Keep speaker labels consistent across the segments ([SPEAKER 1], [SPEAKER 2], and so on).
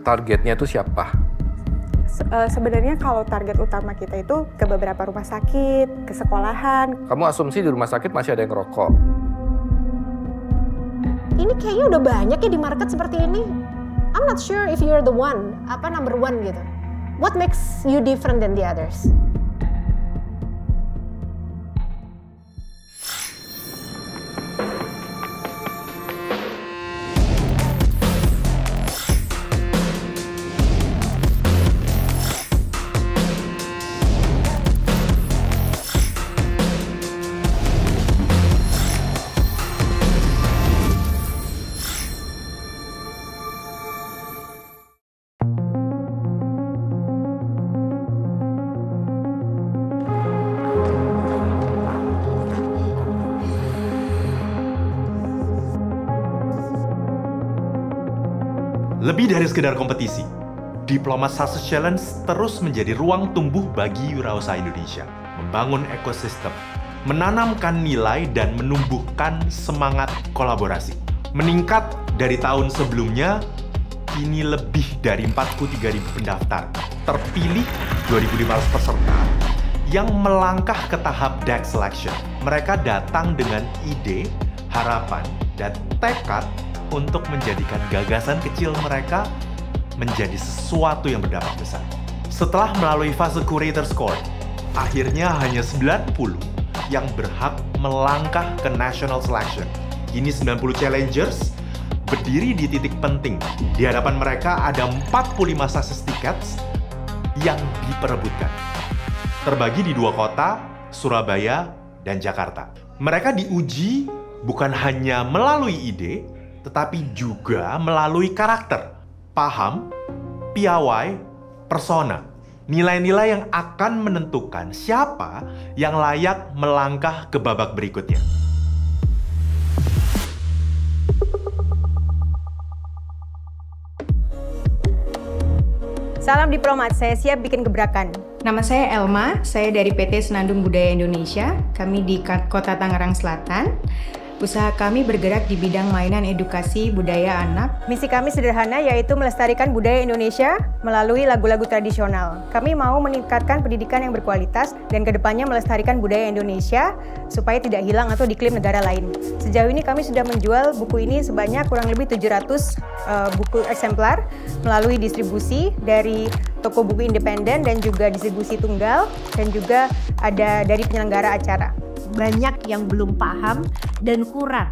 [SPEAKER 1] targetnya itu siapa?
[SPEAKER 2] Sebenarnya kalau target utama kita itu ke beberapa rumah sakit, ke sekolahan.
[SPEAKER 1] Kamu asumsi di rumah sakit masih ada yang ngerokok?
[SPEAKER 3] Ini kayaknya udah banyak ya di market seperti ini. I'm not sure if you're the one, number one gitu. What makes you different than the others?
[SPEAKER 4] Lebih dari sekedar kompetisi, Diploma Success Challenge terus menjadi ruang tumbuh bagi Wirausaha Indonesia, membangun ekosistem, menanamkan nilai dan menumbuhkan semangat kolaborasi. Meningkat dari tahun sebelumnya, kini lebih dari 43.000 pendaftar, terpilih 2.500 peserta yang melangkah ke tahap DAX Selection. Mereka datang dengan ide, harapan, dan tekad untuk menjadikan gagasan kecil mereka menjadi sesuatu yang berdampak besar. Setelah melalui fase Curator Score, akhirnya hanya 90 yang berhak melangkah ke National Selection. Kini 90 challengers berdiri di titik penting. Di hadapan mereka ada 45 success tickets yang diperebutkan. Terbagi di 2 kota, Surabaya dan Jakarta. Mereka diuji bukan hanya melalui ide, tetapi juga melalui karakter, paham, piawai, persona. Nilai-nilai yang akan menentukan siapa yang layak melangkah ke babak berikutnya.
[SPEAKER 5] Salam diplomat, saya siap bikin gebrakan.
[SPEAKER 6] Nama saya Elma, saya dari PT Senandung Budaya Indonesia. Kami di Kota Tangerang Selatan. Usaha kami bergerak di bidang mainan edukasi budaya anak.
[SPEAKER 5] Misi kami sederhana, yaitu melestarikan budaya Indonesia melalui lagu-lagu tradisional. Kami mau meningkatkan pendidikan yang berkualitas dan kedepannya melestarikan budaya Indonesia supaya tidak hilang atau diklaim negara lain. Sejauh ini kami sudah menjual buku ini sebanyak kurang lebih 700 buku eksemplar melalui distribusi dari toko buku independen dan juga distribusi tunggal dan juga ada dari penyelenggara acara.
[SPEAKER 3] Banyak yang belum paham dan kurang.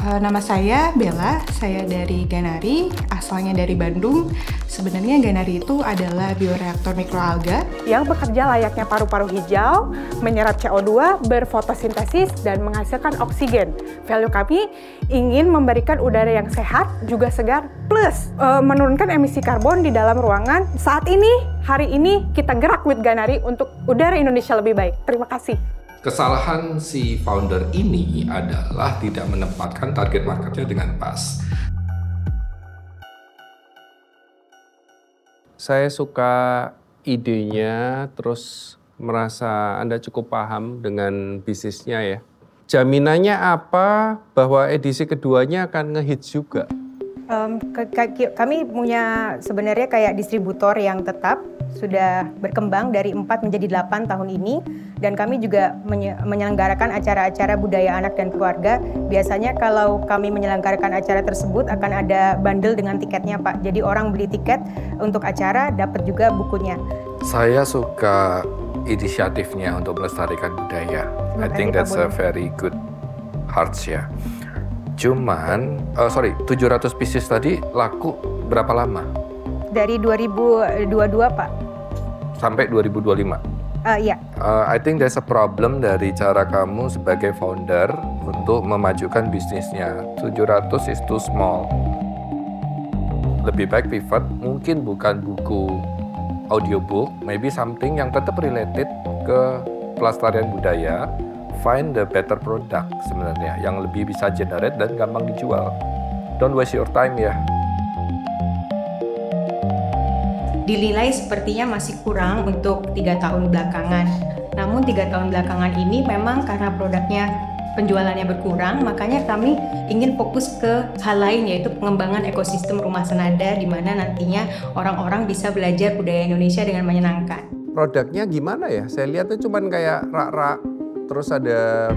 [SPEAKER 6] Nama saya Bella, saya dari Ganari, asalnya dari Bandung. Sebenarnya Ganari itu adalah bioreaktor mikroalga
[SPEAKER 2] Yang bekerja layaknya paru-paru hijau, menyerap CO2, berfotosintesis, dan menghasilkan oksigen. Value kami ingin memberikan udara yang sehat, juga segar, plus menurunkan emisi karbon di dalam ruangan. Saat ini, hari ini, kita gerak with Ganari untuk udara Indonesia lebih baik. Terima kasih.
[SPEAKER 1] Kesalahan si founder ini adalah tidak menempatkan target marketnya dengan pas. Saya suka idenya, terus merasa Anda cukup paham dengan bisnisnya ya. Jaminannya apa bahwa edisi keduanya akan ngehits juga?
[SPEAKER 5] Kami punya sebenarnya kayak distributor yang tetap sudah berkembang dari 4 menjadi 8 tahun ini, dan kami juga menyelenggarakan acara-acara budaya anak dan keluarga. Biasanya kalau kami menyelenggarakan acara tersebut akan ada bundle dengan tiketnya, Pak. Jadi orang beli tiket untuk acara dapat juga bukunya.
[SPEAKER 1] Saya suka inisiatifnya untuk melestarikan budaya. I think that's a very good hearts ya. Cuman, 700 pieces tadi laku berapa lama?
[SPEAKER 5] Dari 2022, Pak.
[SPEAKER 1] Sampai 2025?
[SPEAKER 5] Iya.
[SPEAKER 1] I think there's a problem dari cara kamu sebagai founder untuk memajukan bisnisnya. 700 is too small. Lebih baik pivot, mungkin bukan buku audiobook, maybe something yang tetap related ke pelestarian budaya. Find the better product sebenarnya, yang lebih bisa generate dan gampang dijual. Don't waste your time ya.
[SPEAKER 6] dinilai sepertinya masih kurang untuk 3 tahun belakangan. Namun 3 tahun belakangan ini memang karena produknya penjualannya berkurang, makanya kami ingin fokus ke hal lain, yaitu pengembangan ekosistem rumah senada di mana nantinya orang-orang bisa belajar budaya Indonesia dengan menyenangkan.
[SPEAKER 7] Produknya gimana ya? Saya lihat tuh cuman kayak rak-rak, terus ada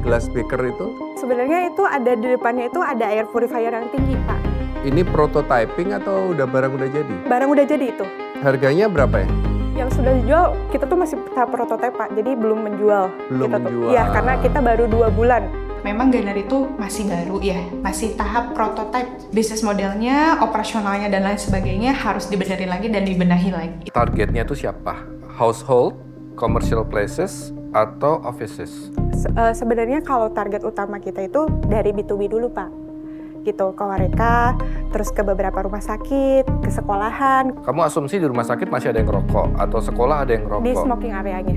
[SPEAKER 7] glass beaker itu.
[SPEAKER 2] Sebenarnya itu ada di depannya itu ada air purifier yang tinggi, Pak.
[SPEAKER 7] Ini prototyping atau barang udah jadi?
[SPEAKER 2] Barang udah jadi itu.
[SPEAKER 7] Harganya berapa ya?
[SPEAKER 2] Yang sudah dijual, kita tuh masih tahap prototipe, Pak. Jadi belum menjual.
[SPEAKER 7] Belum menjual.
[SPEAKER 2] Iya, karena kita baru 2 bulan.
[SPEAKER 8] Memang Ganar itu masih baru ya, masih tahap prototipe. Bisnis modelnya, operasionalnya, dan lain sebagainya harus dibenerin lagi dan dibenahi lagi.
[SPEAKER 1] Targetnya itu siapa? Household, commercial places, atau offices?
[SPEAKER 2] Sebenarnya kalau target utama kita itu dari B2B dulu, Pak. Gitu, ke Wareka, terus ke beberapa rumah sakit, ke sekolahan.
[SPEAKER 1] Kamu asumsi di rumah sakit masih ada yang ngerokok, atau sekolah ada yang ngerokok?
[SPEAKER 2] Di smoking area-nya.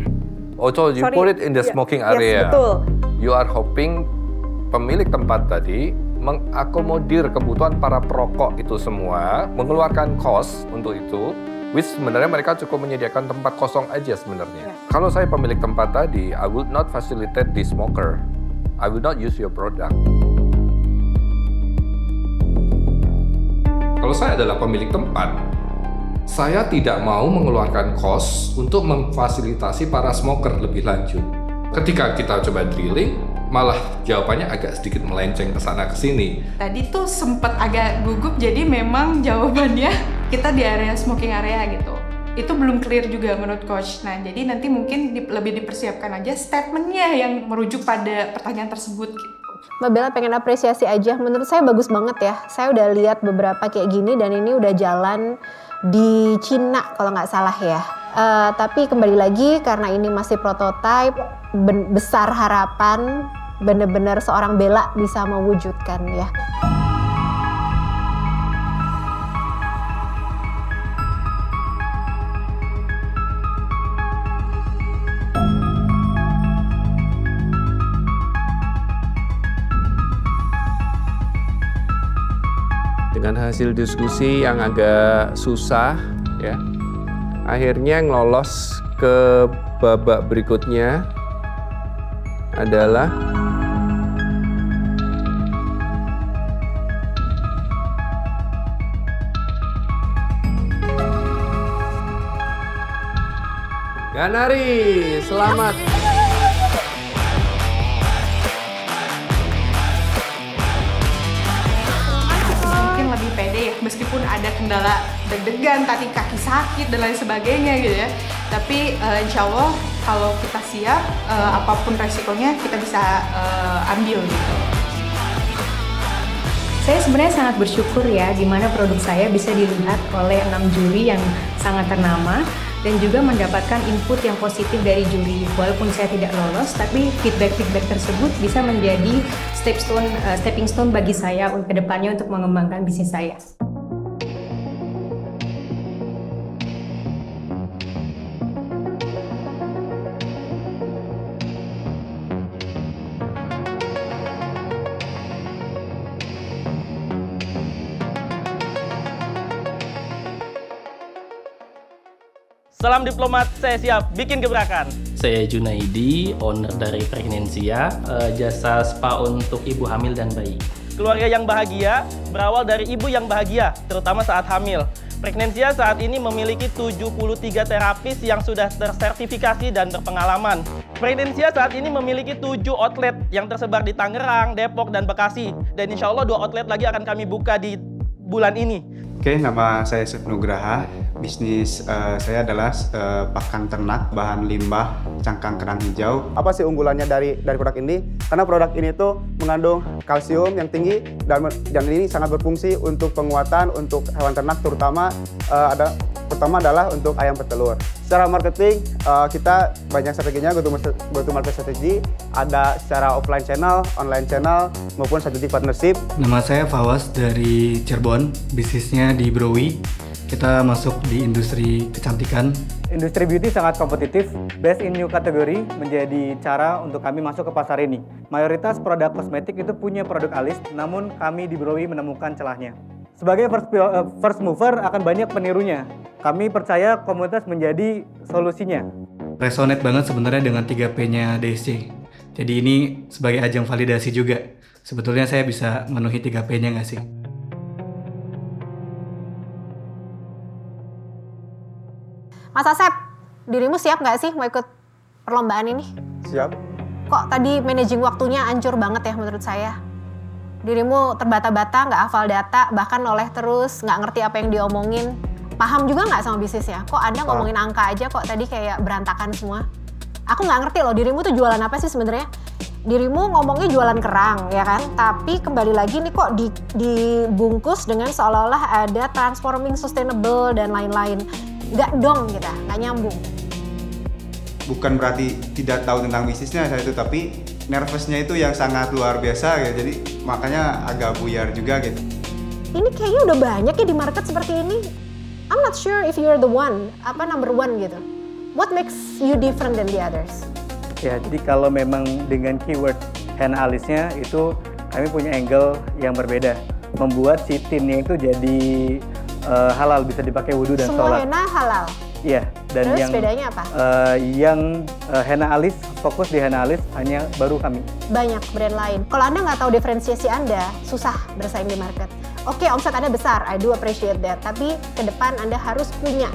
[SPEAKER 1] Oh, so you put it in the smoking area.
[SPEAKER 2] Yes, betul.
[SPEAKER 1] You are hoping pemilik tempat tadi mengakomodir kebutuhan para perokok itu semua, mengeluarkan cost untuk itu, which sebenarnya mereka cukup menyediakan tempat kosong aja sebenarnya. Kalau saya pemilik tempat tadi, I would not facilitate the smoker. I will not use your product. Kalau saya adalah pemilik tempat, saya tidak mau mengeluarkan cost untuk memfasilitasi para smoker lebih lanjut. Ketika kita coba drilling, malah jawabannya agak sedikit melenceng ke sana ke sini.
[SPEAKER 8] Tadi tuh sempat agak gugup, jadi memang jawabannya kita di area smoking area gitu. Itu belum clear juga menurut coach. Nah, jadi nanti mungkin lebih dipersiapkan aja statementnya yang merujuk pada pertanyaan tersebut gitu.
[SPEAKER 3] Mbak Bella pengen apresiasi aja, menurut saya bagus banget ya. Saya udah lihat beberapa kayak gini dan ini udah jalan di Cina kalau nggak salah ya. Tapi kembali lagi karena ini masih prototype, besar harapan bener-bener seorang Bella bisa mewujudkan ya.
[SPEAKER 7] Dengan hasil diskusi yang agak susah ya, akhirnya ngelolos ke babak berikutnya adalah Ganari, selamat.
[SPEAKER 8] Lebih pede ya, meskipun ada kendala deg-degan, tadi kaki sakit dan lain sebagainya gitu ya. Tapi insya Allah kalau kita siap, apapun resikonya kita bisa ambil gitu.
[SPEAKER 6] Saya sebenarnya sangat bersyukur ya, di mana produk saya bisa dilihat oleh 6 juri yang sangat ternama dan juga mendapatkan input yang positif dari juri. Walaupun saya tidak lolos, tapi feedback tersebut bisa menjadi stepping stone bagi saya ke depannya untuk mengembangkan bisnis saya.
[SPEAKER 9] Salam diplomat, saya siap bikin gebrakan.
[SPEAKER 10] Saya Junaidi, owner dari Pregnansia, jasa spa untuk ibu hamil dan bayi.
[SPEAKER 9] Keluarga yang bahagia berawal dari ibu yang bahagia, terutama saat hamil. Pregnansia saat ini memiliki 73 terapis yang sudah tersertifikasi dan berpengalaman. Pregnansia saat ini memiliki 7 outlet yang tersebar di Tangerang, Depok, dan Bekasi. Dan insya Allah 2 outlet lagi akan kami buka di bulan ini.
[SPEAKER 11] Oke, nama saya Yusuf Nugraha. Bisnis saya adalah pakan ternak, bahan limbah, cangkang kerang hijau. Apa sih unggulannya dari produk ini? Karena produk ini tuh mengandung kalsium yang tinggi dan ini sangat berfungsi untuk penguatan untuk hewan ternak, terutama adalah untuk ayam petelur. Secara marketing kita banyak strateginya, go to market strategy, ada secara offline channel, online channel maupun strategic partnership.
[SPEAKER 12] Nama saya Fawas dari Cirebon, bisnisnya di Browi. Kita masuk di industri kecantikan.
[SPEAKER 13] Industri beauty sangat kompetitif. Best in new kategori menjadi cara untuk kami masuk ke pasar ini. Mayoritas produk kosmetik itu punya produk alis, namun kami di Browi menemukan celahnya. Sebagai first mover akan banyak penirunya. Kami percaya komunitas menjadi solusinya.
[SPEAKER 12] Resonate banget sebenarnya dengan 3P-nya DSC. Jadi ini sebagai ajang validasi juga. Sebetulnya saya bisa memenuhi 3P-nya nggak sih?
[SPEAKER 3] Mas Asep, dirimu siap nggak sih mau ikut perlombaan ini?
[SPEAKER 11] Siap.
[SPEAKER 3] Kok tadi managing waktunya hancur banget ya menurut saya? Dirimu terbata-bata, nggak hafal data, bahkan noleh terus, nggak ngerti apa yang diomongin. Paham juga nggak sama bisnisnya? Kok Anda ngomongin angka aja kok tadi kayak berantakan semua? Aku nggak ngerti loh, dirimu tuh jualan apa sih sebenarnya? Dirimu ngomongnya jualan kerang, ya kan? Tapi kembali lagi nih kok dibungkus dengan seolah-olah ada transforming sustainable dan lain-lain. Nggak dong kita, nggak nyambung.
[SPEAKER 11] Bukan berarti tidak tahu tentang bisnisnya saya itu, tapi nervousnya itu yang sangat luar biasa ya. Jadi makanya agak buyar juga gitu.
[SPEAKER 3] Ini kayaknya udah banyak ya di market seperti ini. I'm not sure if you're the one, number one gitu. What makes you different than the others?
[SPEAKER 13] Ya, jadi kalau memang dengan keyword henna alisnya itu kami punya angle yang berbeda. Membuat si tinnya itu jadi halal, bisa dipakai wudhu dan
[SPEAKER 3] semua
[SPEAKER 13] sholat.
[SPEAKER 3] Semua henna halal?
[SPEAKER 13] Iya. Dan
[SPEAKER 3] terus
[SPEAKER 13] yang
[SPEAKER 3] bedanya apa?
[SPEAKER 13] Yang henna alis, fokus di henna alis hanya baru kami.
[SPEAKER 3] Banyak brand lain. Kalau Anda nggak tahu diferensiasi Anda, susah bersaing di market. Oke, omset Anda besar, I do appreciate that. Tapi ke depan Anda harus punya.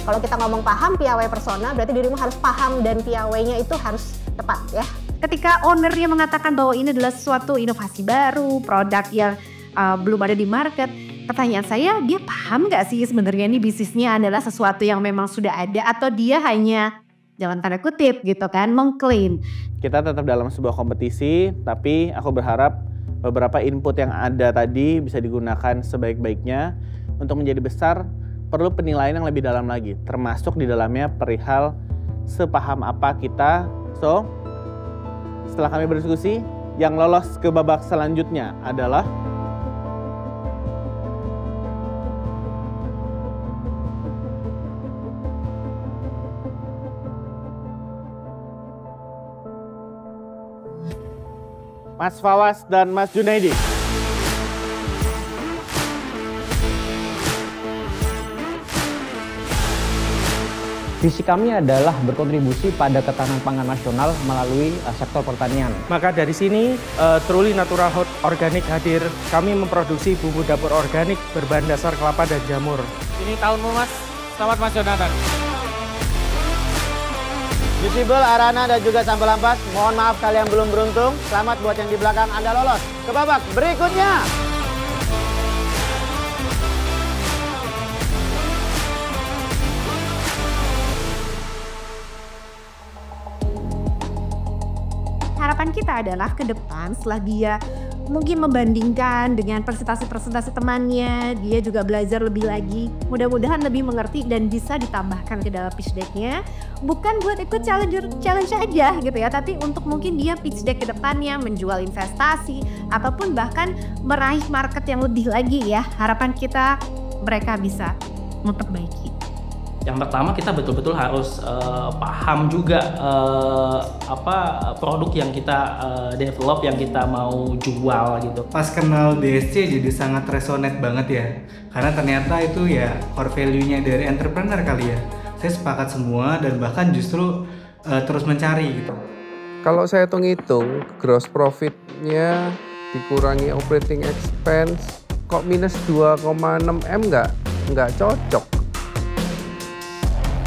[SPEAKER 3] Kalau kita ngomong paham piawai persona, berarti dirimu harus paham dan piawainya itu harus tepat ya.
[SPEAKER 14] Ketika ownernya mengatakan bahwa ini adalah suatu inovasi baru, produk yang belum ada di market, pertanyaan saya, dia paham nggak sih sebenarnya ini bisnisnya adalah sesuatu yang memang sudah ada, atau dia hanya jangan tanda kutip gitu kan, mengklaim.
[SPEAKER 9] Kita tetap dalam sebuah kompetisi, tapi aku berharap beberapa input yang ada tadi bisa digunakan sebaik-baiknya. Untuk menjadi besar perlu penilaian yang lebih dalam lagi, termasuk di dalamnya perihal sepaham apa kita. So, setelah kami berdiskusi, yang lolos ke babak selanjutnya adalah Mas Fawas dan Mas Junaidi.
[SPEAKER 15] Visi kami adalah berkontribusi pada ketahanan pangan nasional melalui sektor pertanian.
[SPEAKER 9] Maka dari sini, Truly Natural Organic hadir. Kami memproduksi bumbu dapur organik berbahan dasar kelapa dan jamur. Ini tahunmu, Mas. Selamat Mas Jonathan.
[SPEAKER 16] Visible, Arana, dan juga Sampel Ampas, mohon maaf kalian belum beruntung. Selamat buat yang di belakang Anda lolos ke babak berikutnya.
[SPEAKER 14] Harapan kita adalah ke depan setelah dia mungkin membandingkan dengan presentasi-presentasi temannya, dia juga belajar lebih lagi, mudah-mudahan lebih mengerti dan bisa ditambahkan ke dalam pitch deck-nya, bukan buat ikut challenge aja gitu ya, tapi untuk mungkin dia pitch deck ke depannya menjual investasi ataupun bahkan meraih market yang lebih lagi ya. Harapan kita mereka bisa memperbaiki.
[SPEAKER 10] Yang pertama kita betul-betul harus paham juga produk yang kita develop, yang kita mau jual gitu.
[SPEAKER 12] Pas kenal DSC jadi sangat resonate banget ya, karena ternyata itu ya core value-nya dari entrepreneur kali ya. Saya sepakat semua dan bahkan justru terus mencari gitu.
[SPEAKER 7] Kalau saya hitung-hitung gross profit-nya dikurangi operating expense, kok minus 2,6 M nggak cocok.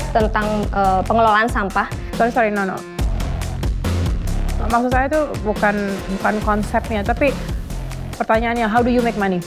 [SPEAKER 17] Tentang pengelolaan sampah.
[SPEAKER 2] Sorry, no. Maksud saya itu bukan konsepnya, tapi pertanyaannya how do you make money?